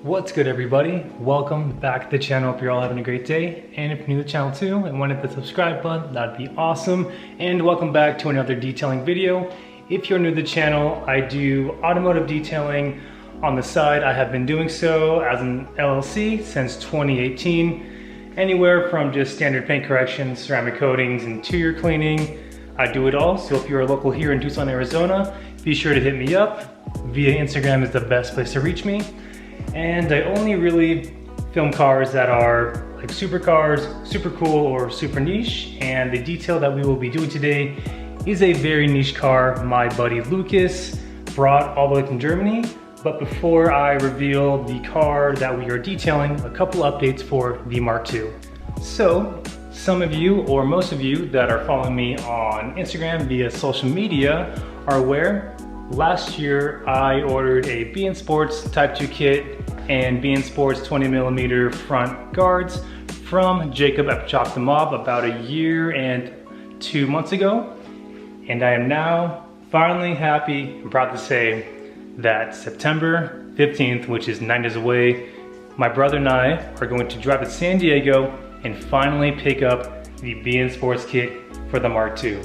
What's good, everybody? Welcome back to the channel. Hope you're all having a great day. And if you're new to the channel too and want to hit the subscribe button, that'd be awesome. And welcome back to another detailing video. If you're new to the channel, I do automotive detailing on the side. I have been doing so as an LLC since 2018. Anywhere from just standard paint corrections, ceramic coatings, interior cleaning. I do it all. So if you're a local here in Tucson, Arizona, be sure to hit me up. Via Instagram is the best place to reach me. And I only really film cars that are like supercars, super cool, or super niche. And the detail that we will be doing today is a very niche car my buddy Lucas brought all the way from Germany. But before I reveal the car that we are detailing, a couple updates for the Mark II. So some of you, or most of you that are following me on Instagram via social media are aware last year I ordered a BN Sports Type 2 kit and BN Sports 20mm front guards from Jacob at Chop the Mob about a year and 2 months ago. And I am now finally happy and proud to say that September 15th, which is 9 days away, my brother and I are going to drive to San Diego and finally pick up the BN Sports kit for the Mark II.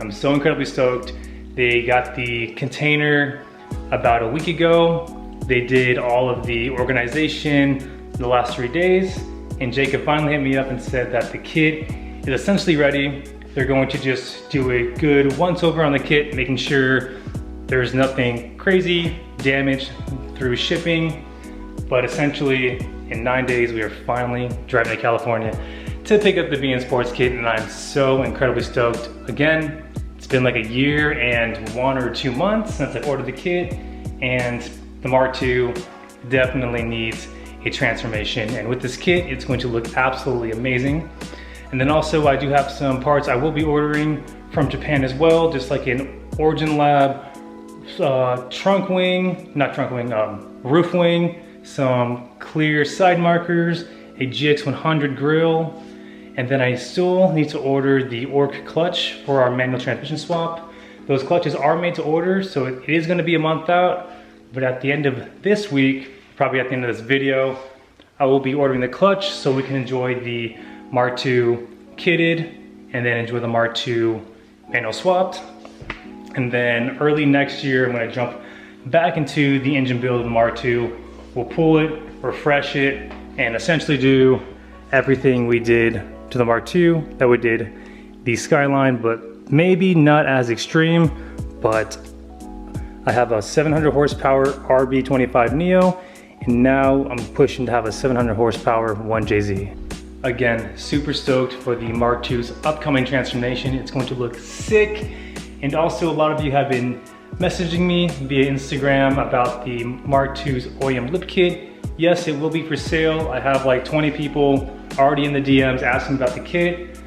I'm so incredibly stoked. They got the container about a week ago. They did all of the organization in the last 3 days, and Jacob finally hit me up and said that the kit is essentially ready. They're going to just do a good once over on the kit, making sure there's nothing crazy damaged through shipping. But essentially, in 9 days, we are finally driving to California to pick up the BN Sports kit, and I'm so incredibly stoked. Again, it's been like a year and 1 or 2 months since I ordered the kit, and the Mark II definitely needs a transformation. And with this kit, it's going to look absolutely amazing. And then also I do have some parts I will be ordering from Japan as well, just like an Origin Lab roof wing, some clear side markers, a GX100 grill, and then I still need to order the ORC clutch for our manual transmission swap. Those clutches are made to order, so it is going to be a month out, but at the end of this week, probably at the end of this video, I will be ordering the clutch so we can enjoy the Mark II kitted and then enjoy the Mark II manual swapped. And then early next year, I'm going to jump back into the engine build of the Mark II. We'll pull it, refresh it, and essentially do everything we did to the Mark II that we did the Skyline, but maybe not as extreme. But I have a 700 horsepower RB25 Neo, and now I'm pushing to have a 700 horsepower 1JZ. Again, super stoked for the Mark II's upcoming transformation. It's going to look sick. And also a lot of you have been messaging me via Instagram about the Mark II's OEM lip kit. Yes, it will be for sale. I have like 20 people already in the DMs asking about the kit.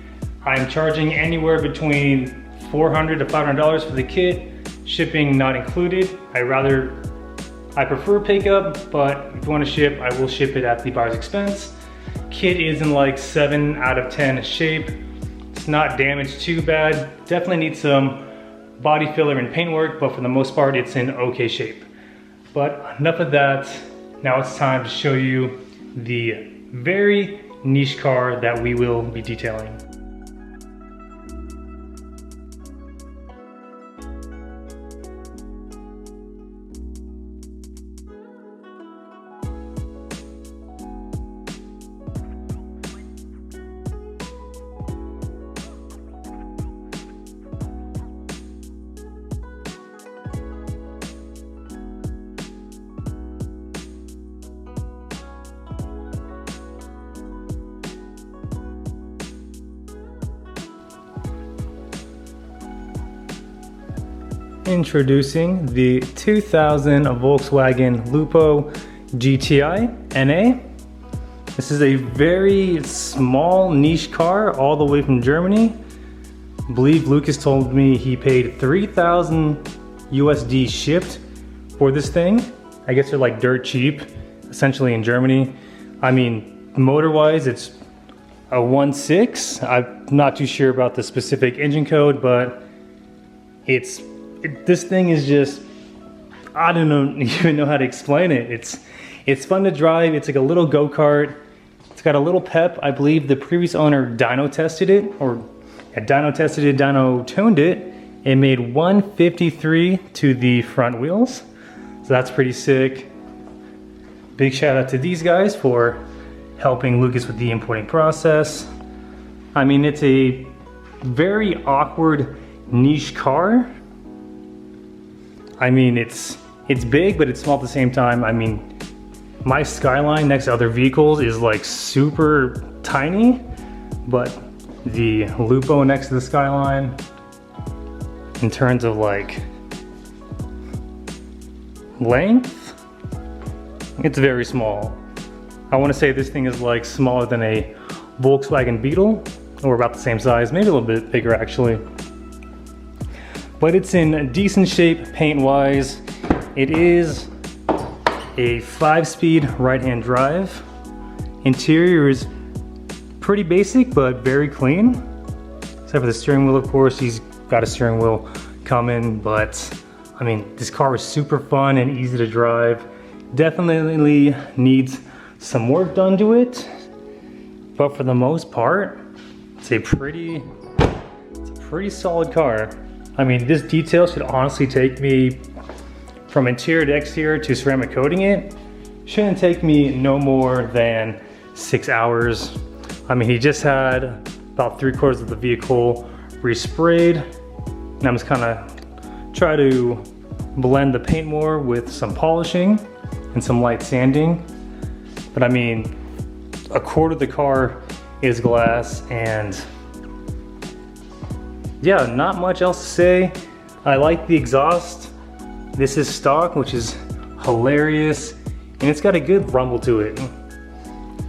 I'm charging anywhere between $400 to $500 for the kit, shipping not included. I prefer pickup, but if you want to ship, I will ship it at the buyer's expense. Kit is in like 7 out of 10 shape. It's not damaged too bad. Definitely needs some body filler and paint work, but for the most part, it's in okay shape. But enough of that. Now it's time to show you the very niche car that we will be detailing. Introducing the 2000 Volkswagen Lupo GTI NA. This is a very small niche car all the way from Germany. I believe Lucas told me he paid 3,000 USD shipped for this thing. I guess they're like dirt cheap, essentially in Germany. I mean, motor-wise, it's a 1.6. I'm not too sure about the specific engine code, but this thing is just, I don't even know how to explain it. It's fun to drive. It's like a little go-kart. It's got a little pep. I believe the previous owner dyno tested it, or dyno tested it, dyno tuned it. It made 153 to the front wheels. So that's pretty sick. Big shout out to these guys for helping Lucas with the importing process. I mean, it's a very awkward niche car. I mean, it's big, but it's small at the same time. I mean, my skyline next to other vehicles is like super tiny, but the Lupo next to the skyline, in terms of like length, it's very small. I want to say this thing is like smaller than a Volkswagen Beetle, or about the same size, maybe a little bit bigger actually. But it's in decent shape paint-wise. It is a 5-speed right-hand drive. Interior is pretty basic, but very clean. Except for the steering wheel, of course. He's got a steering wheel coming, but I mean, this car is super fun and easy to drive. Definitely needs some work done to it, but for the most part, it's a pretty solid car. I mean, this detail should honestly take me from interior to exterior to ceramic coating it. Shouldn't take me no more than 6 hours. I mean, he just had about 3/4 of the vehicle resprayed. And I'm just kind of try to blend the paint more with some polishing and some light sanding. But I mean, 1/4 of the car is glass, and yeah, not much else to say. I like the exhaust. This is stock, which is hilarious, and it's got a good rumble to it.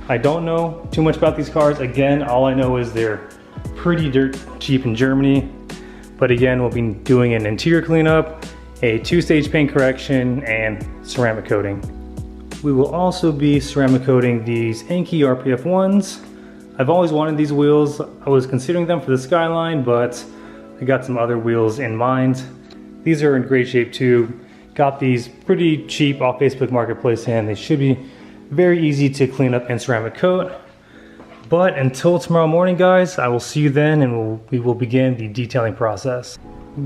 I don't know too much about these cars. Again, all I know is they're pretty dirt cheap in Germany. But again, we'll be doing an interior cleanup, a 2-stage paint correction, and ceramic coating. We will also be ceramic coating these Enki RPF 1s. I've always wanted these wheels. I was considering them for the Skyline, but I got some other wheels in mind. These are in great shape too. Got these pretty cheap off Facebook Marketplace, and they should be very easy to clean up and ceramic coat. But until tomorrow morning, guys, I will see you then, and we will begin the detailing process.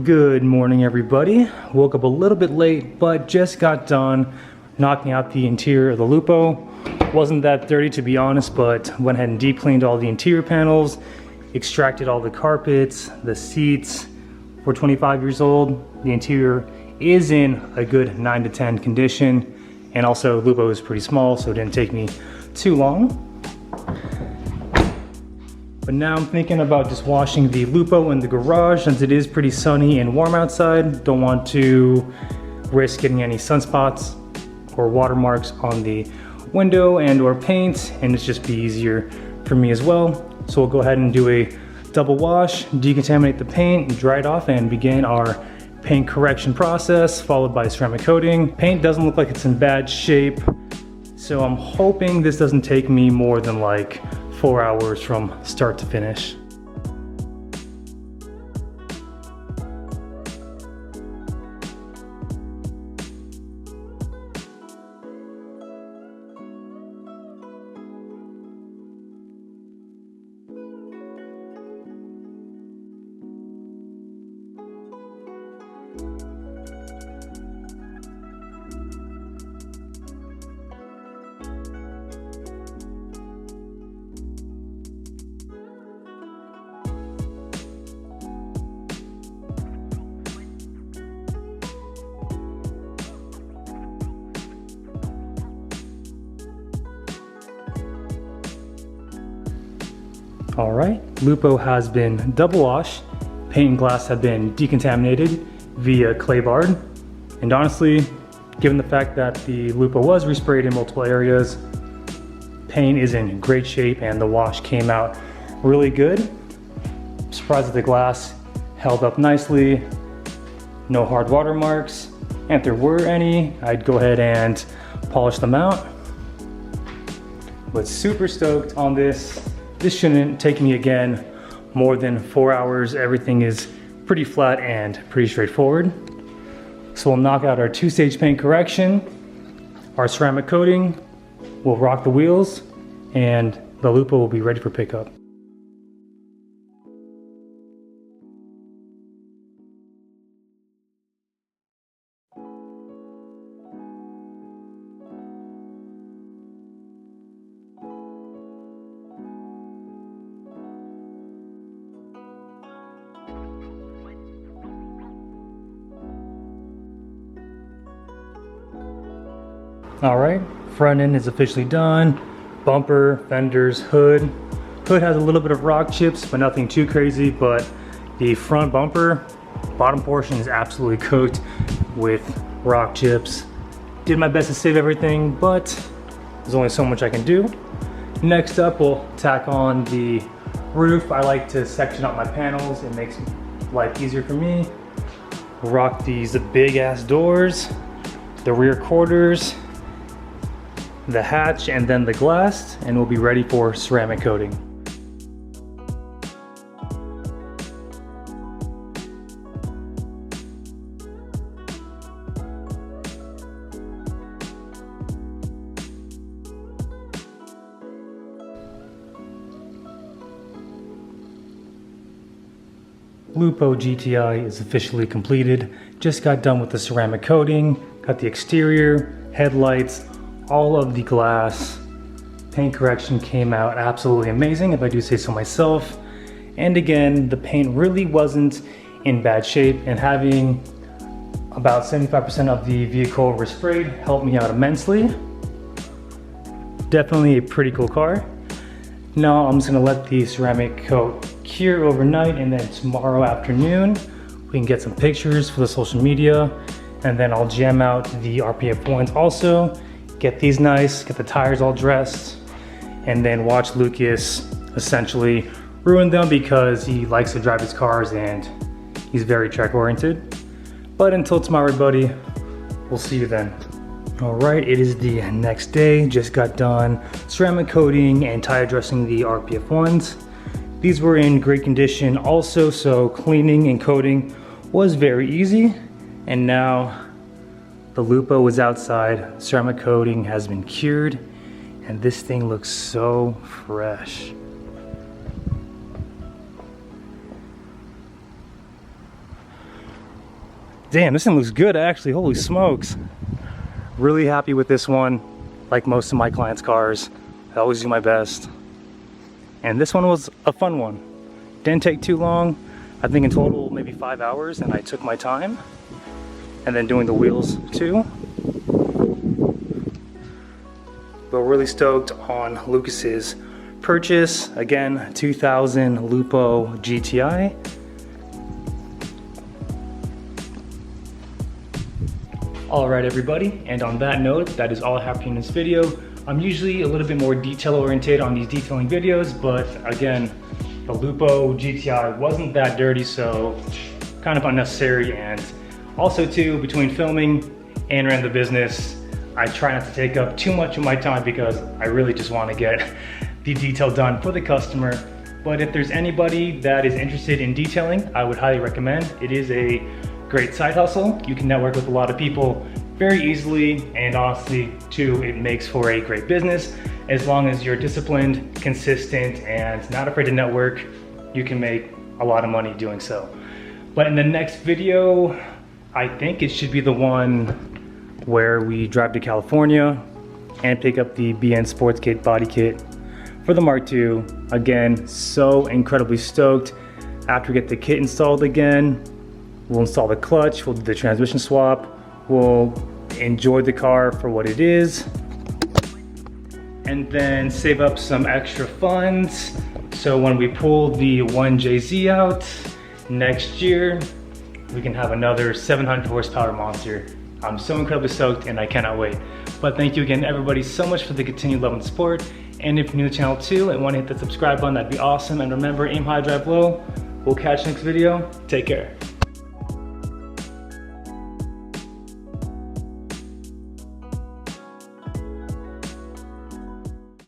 Good morning, everybody. Woke up a little bit late, but just got done knocking out the interior of the Lupo. Wasn't that dirty, to be honest, but went ahead and deep cleaned all the interior panels, extracted all the carpets, the seats. For 25 years old, the interior is in a good 9 to 10 condition, and also Lupo is pretty small, so it didn't take me too long. But now I'm thinking about just washing the Lupo in the garage, since it is pretty sunny and warm outside. Don't want to risk getting any sunspots or watermarks on the window and or paint, and it's just be easier for me as well. So we'll go ahead and do a double wash, decontaminate the paint, dry it off, and begin our paint correction process, followed by ceramic coating. Paint doesn't look like it's in bad shape, so I'm hoping this doesn't take me more than like 4 hours from start to finish. All right, Lupo has been double washed. Paint and glass have been decontaminated via clay bard. And honestly, given the fact that the Lupo was resprayed in multiple areas, paint is in great shape and the wash came out really good. I'm surprised that the glass held up nicely, no hard watermarks. And if there were any, I'd go ahead and polish them out. But super stoked on this. This shouldn't take me, again, more than 4 hours. Everything is pretty flat and pretty straightforward. So we'll knock out our 2-stage paint correction. our ceramic coating, we'll rock the wheels, and the Lupo will be ready for pickup. All right, front end is officially done. Bumper, fenders, hood. Hood has a little bit of rock chips, but nothing too crazy, but the front bumper, bottom portion is absolutely cooked with rock chips. Did my best to save everything, but there's only so much I can do. Next up, we'll tack on the roof. I like to section up my panels. It makes life easier for me. Rock these big ass doors, the rear quarters, the hatch, and then the glass, and we'll be ready for ceramic coating. Lupo GTI is officially completed. Just got done with the ceramic coating, got the exterior, headlights, all of the glass. Paint correction came out absolutely amazing, if I do say so myself. And again, the paint really wasn't in bad shape, and having about 75% of the vehicle resprayed helped me out immensely. Definitely a pretty cool car. Now I'm just gonna let the ceramic coat cure overnight, and then tomorrow afternoon we can get some pictures for the social media, and then I'll jam out the RPF ones also. Get these nice, get the tires all dressed, and then watch Lucas essentially ruin them because he likes to drive his cars and he's very track oriented. But until tomorrow, everybody, we'll see you then. All right, it is the next day. Just got done ceramic coating and tire dressing the RPF ones. These were in great condition also, so cleaning and coating was very easy. And now the Lupo is outside, ceramic coating has been cured, and this thing looks so fresh. Damn, this thing looks good actually, holy smokes. Really happy with this one. Like most of my clients' cars, I always do my best. And this one was a fun one. Didn't take too long. I think in total maybe 5 hours, and I took my time. And then doing the wheels too. But we're really stoked on Lucas's purchase. Again, 2000 Lupo GTI. All right, everybody, and on that note, that is all I have for you in this video. I'm usually a little bit more detail oriented on these detailing videos, but again, the Lupo GTI wasn't that dirty, so kind of unnecessary. And also too, between filming and running the business, I try not to take up too much of my time because I really just want to get the detail done for the customer. But if there's anybody that is interested in detailing, I would highly recommend. It is a great side hustle. You can network with a lot of people very easily, and honestly too, it makes for a great business. As long as you're disciplined, consistent, and not afraid to network, you can make a lot of money doing so. But in the next video, I think it should be the one where we drive to California and pick up the BN Sports Kit body kit for the Mark II. Again, so incredibly stoked. After we get the kit installed again, we'll install the clutch, we'll do the transmission swap, we'll enjoy the car for what it is, and then save up some extra funds so when we pull the 1JZ out next year, we can have another 700 horsepower monster. I'm so incredibly stoked and I cannot wait. But thank you again, everybody, so much for the continued love and support. And if you're new to the channel too and want to hit the subscribe button, that'd be awesome. And remember, aim high, drive low. We'll catch you next video. Take care.